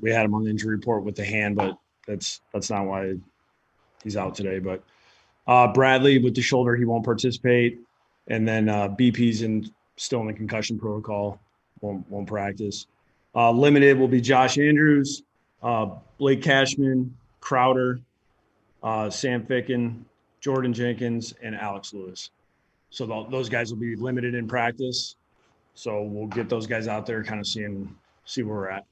we had him on the injury report with the hand, but that's not why he's out today. But Bradley with the shoulder, he won't participate, and then BP's still in the concussion protocol, won't practice. Limited will be Josh Andrews, Blake Cashman, Crowder, Sam Ficken, Jordan Jenkins, and Alex Lewis. So those guys will be limited in practice. So we'll get those guys out there, kind of see where we're at.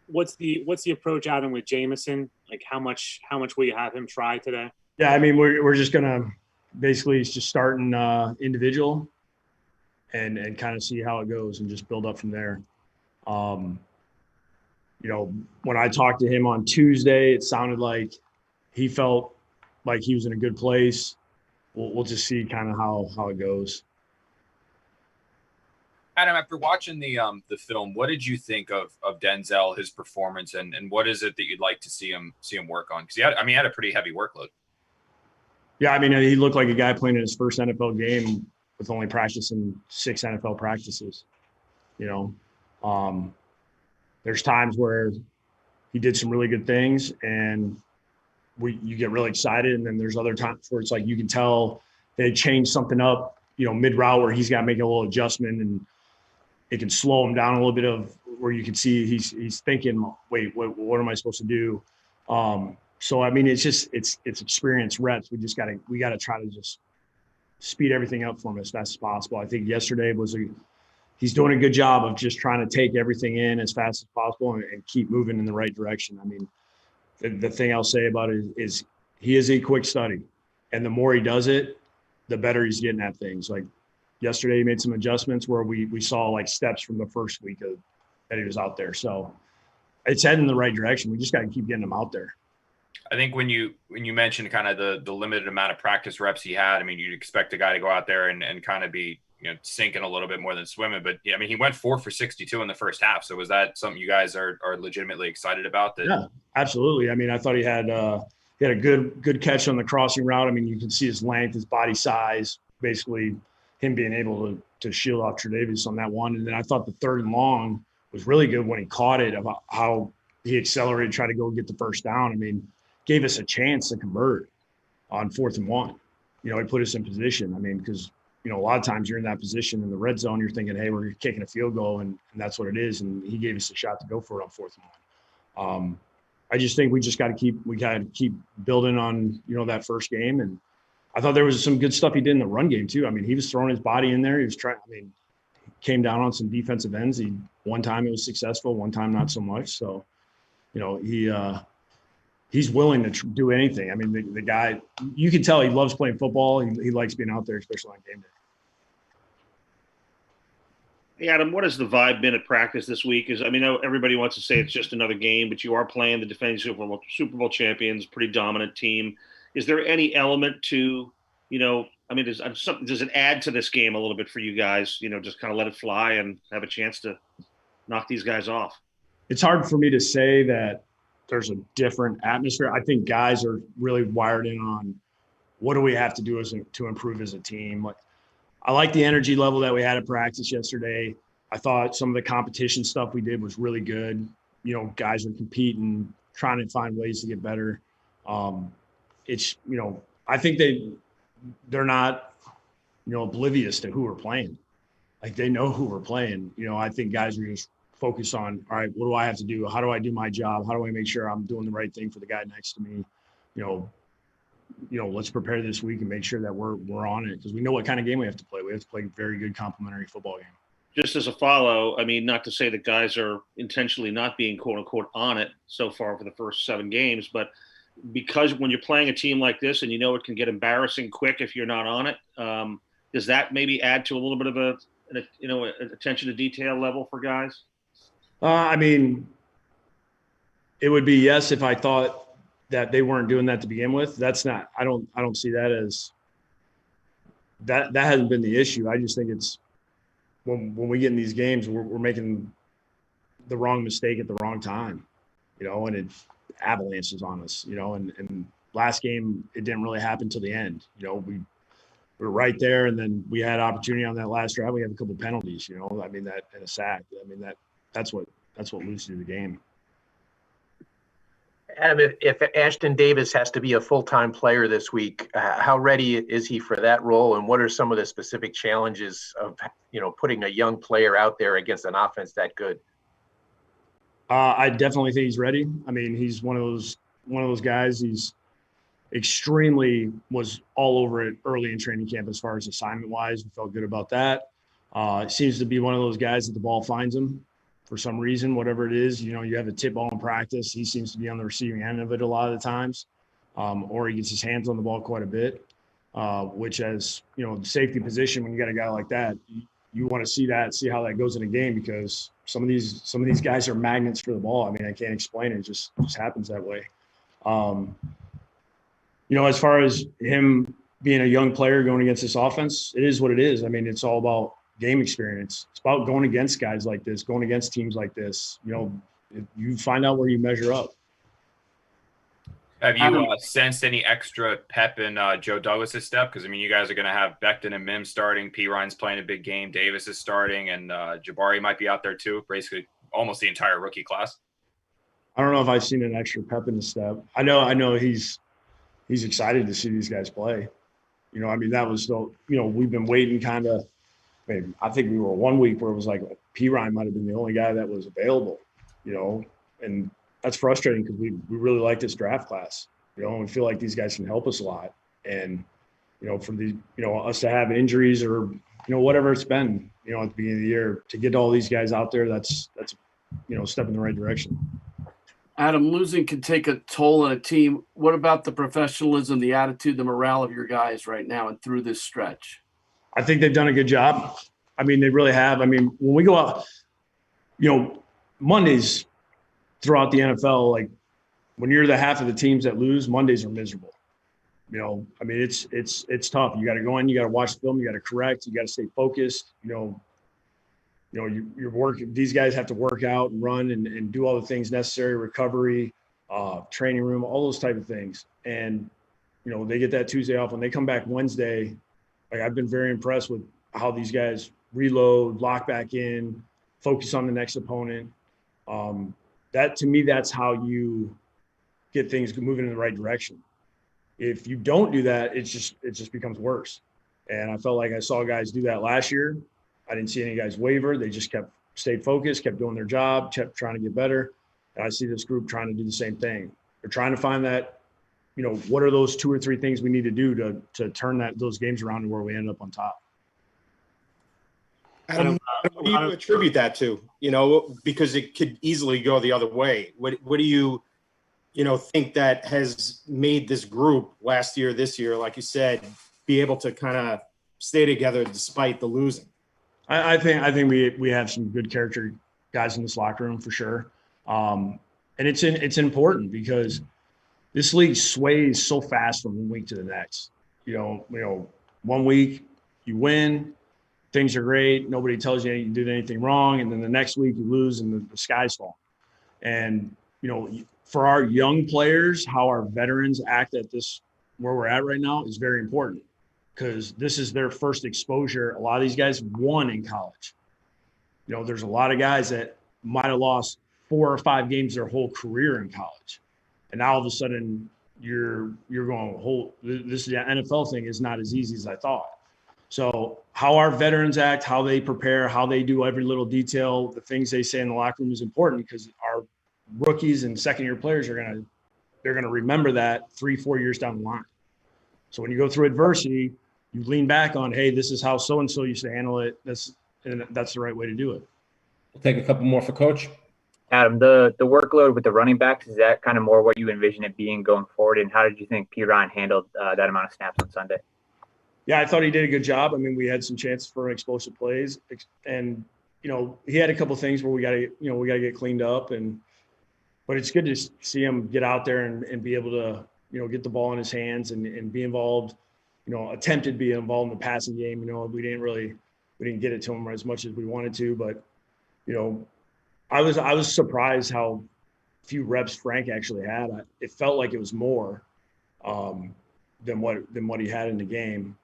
What's the approach, Adam, with Jameson? Like how much will you have him try today? Yeah, I mean we're just gonna basically just starting individual and kind of see how it goes and just build up from there. When I talked to him on Tuesday, it sounded like he felt like he was in a good place. We'll just see kind of how it goes. Adam, after watching the film, what did you think of Denzel, his performance, and what is it that you'd like to see him work on? Because he had a pretty heavy workload. Yeah, I mean, he looked like a guy playing in his first NFL game with only practicing 6 NFL practices. There's times where he did some really good things, and you get really excited, and then there's other times where it's like you can tell they changed something up, mid route where he's got to make a little adjustment, and it can slow him down a little bit of where you can see he's thinking, wait, what am I supposed to do? So I mean, it's experience reps. We got to try to just speed everything up for him as fast as possible. I think yesterday he's doing a good job of just trying to take everything in as fast as possible and keep moving in the right direction. I mean, the thing I'll say about it is he is a quick study, and the more he does it, the better he's getting at things. Like yesterday, he made some adjustments where we saw like steps from the first week that he was out there. So it's heading in the right direction. We just got to keep getting him out there. I think when you mentioned kind of the limited amount of practice reps he had, I mean, you'd expect a guy to go out there and kind of be sinking a little bit more than swimming. But yeah, I mean, he went 4 for 62 in the first half. So was that something you guys are legitimately excited about? Yeah, absolutely. I mean, I thought he had a good catch on the crossing route. I mean, you can see his length, his body size, basically him being able to shield off Tre'Davious on that one. And then I thought the 3rd and long was really good when he caught it, about how he accelerated, tried to go get the first down. I mean, gave us a chance to convert on 4th and 1. He put us in position. I mean, because a lot of times you're in that position in the red zone, you're thinking, hey, we're kicking a field goal, and that's what it is. And he gave us a shot to go for it on 4th and 1. I just think we got to keep building on, that first game. And I thought there was some good stuff he did in the run game too. I mean, he was throwing his body in there. He was trying, he came down on some defensive ends. One time it was successful, one time not so much. So, he's willing to do anything. I mean, the guy, you can tell he loves playing football. He likes being out there, especially on game day. Hey, Adam, what has the vibe been at practice this week? I mean, everybody wants to say it's just another game, but you are playing the defending Super Bowl champions, pretty dominant team. Is there any element to, I mean, does it add to this game a little bit for you guys? Just kind of let it fly and have a chance to knock these guys off? It's hard for me to say that there's a different atmosphere. I think guys are really wired in on what do we have to do to improve as a team. I like the energy level that we had at practice yesterday. I thought some of the competition stuff we did was really good. Guys were competing, trying to find ways to get better. I think they're not, oblivious to who we're playing. Like they know who we're playing. I think guys are just focused on, all right, what do I have to do? How do I do my job? How do I make sure I'm doing the right thing for the guy next to me? Let's prepare this week and make sure that we're on it because we know what kind of game we have to play. We have to play a very good complementary football game. Just as a follow, I mean, not to say that guys are intentionally not being quote unquote on it so far for the first 7 games, but because when you're playing a team like this and it can get embarrassing quick if you're not on it, does that maybe add to a little bit of an attention to detail level for guys? I mean, it would be yes if I thought that they weren't doing that to begin with. That's not. I don't see that as that. That hasn't been the issue. I just think it's when we get in these games, we're making the wrong mistake at the wrong time, and it avalanches on us, and last game it didn't really happen till the end. we were right there, and then we had opportunity on that last drive. We had a couple penalties, I mean, that and a sack. I mean, that's what loses you the game. Adam, if Ashton Davis has to be a full-time player this week, how ready is he for that role? And what are some of the specific challenges of, putting a young player out there against an offense that good? I definitely think he's ready. I mean, he's one of those guys. He's was all over it early in training camp as far as assignment wise. We felt good about that. It seems to be one of those guys that the ball finds him for some reason, whatever it is. You have a tip ball in practice. He seems to be on the receiving end of it a lot of the times, or he gets his hands on the ball quite a bit, which as, the safety position, when you got a guy like that, you want to see how that goes in a game, because some of these guys are magnets for the ball. I mean, I can't explain it. It just happens that way. As far as him being a young player going against this offense, it is what it is. I mean, it's all about game experience. It's about going against guys like this, going against teams like this. You find out where you measure up. Have you sensed any extra pep in Joe Douglas's step? Because, I mean, you guys are going to have Becton and Mims starting. P. Ryan's playing a big game. Davis is starting, and Jabari might be out there too. Basically, almost the entire rookie class. I don't know if I've seen an extra pep in his step. I know he's excited to see these guys play. I mean, that was we've been waiting kind of. I think we were 1 week where it was like P. Ryan might have been the only guy that was available, and that's frustrating because we really like this draft class, and we feel like these guys can help us a lot. And, for the, us to have injuries or, whatever it's been, at the beginning of the year, to get all these guys out there, that's a step in the right direction. Adam, losing can take a toll on a team. What about the professionalism, the attitude, the morale of your guys right now and through this stretch? I think they've done a good job. I mean, they really have. I mean, when we go out, Mondays throughout the NFL, like when you're the half of the teams that lose, Mondays are miserable. I mean, it's tough. You got to go in, you got to watch the film, you got to correct, you got to stay focused. You're working. These guys have to work out and run and do all the things necessary, recovery, training room, all those type of things. And, they get that Tuesday off. When they come back Wednesday, like I've been very impressed with how these guys reload, lock back in, focus on the next opponent. That to me, that's how you get things moving in the right direction. If you don't do that, it just becomes worse. And I felt like I saw guys do that last year. I didn't see any guys waver. They just stayed focused, kept doing their job, kept trying to get better. And I see this group trying to do the same thing. They're trying to find that, what are those 2 or 3 things we need to do to turn those games around to where we end up on top. Adam, what do you attribute that to? Because it could easily go the other way. What do you, think that has made this group last year, this year, like you said, be able to kind of stay together despite the losing? I think we have some good character guys in this locker room for sure, and it's important because this league sways so fast from one week to the next. 1 week you win. Things are great. Nobody tells you you did anything wrong. And then the next week you lose and the sky's falling. And, for our young players, how our veterans act at this, where we're at right now is very important because this is their first exposure. A lot of these guys won in college. There's a lot of guys that might have lost 4 or 5 games their whole career in college. And now all of a sudden you're going, this NFL thing is not as easy as I thought. So how our veterans act, how they prepare, how they do every little detail, the things they say in the locker room is important because our rookies and second-year players they're gonna remember that 3-4 years down the line. So when you go through adversity, you lean back on, hey, this is how so-and-so used to handle it. That's the right way to do it. We'll take a couple more for Coach. Adam, the workload with the running backs, is that kind of more what you envision it being going forward? And how did you think P. Ryan handled that amount of snaps on Sunday? Yeah, I thought he did a good job. I mean, we had some chances for explosive plays, and he had a couple of things where we got to get cleaned up, but it's good to see him get out there and be able to get the ball in his hands and be involved. Attempted to be involved in the passing game. We didn't get it to him as much as we wanted to, but I was surprised how few reps Frank actually had. It felt like it was more than what he had in the game.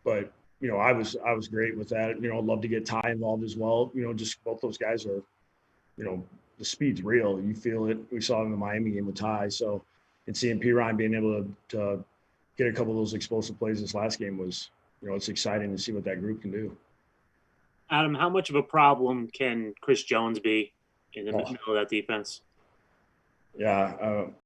but I was great with that. I'd love to get Ty involved as well. Just both those guys are, the speed's real. You feel it. We saw it in the Miami game with Ty. So, and seeing P. Ryan being able to get a couple of those explosive plays this last game was, it's exciting to see what that group can do. Adam, how much of a problem can Chris Jones be in the middle of that defense? Yeah,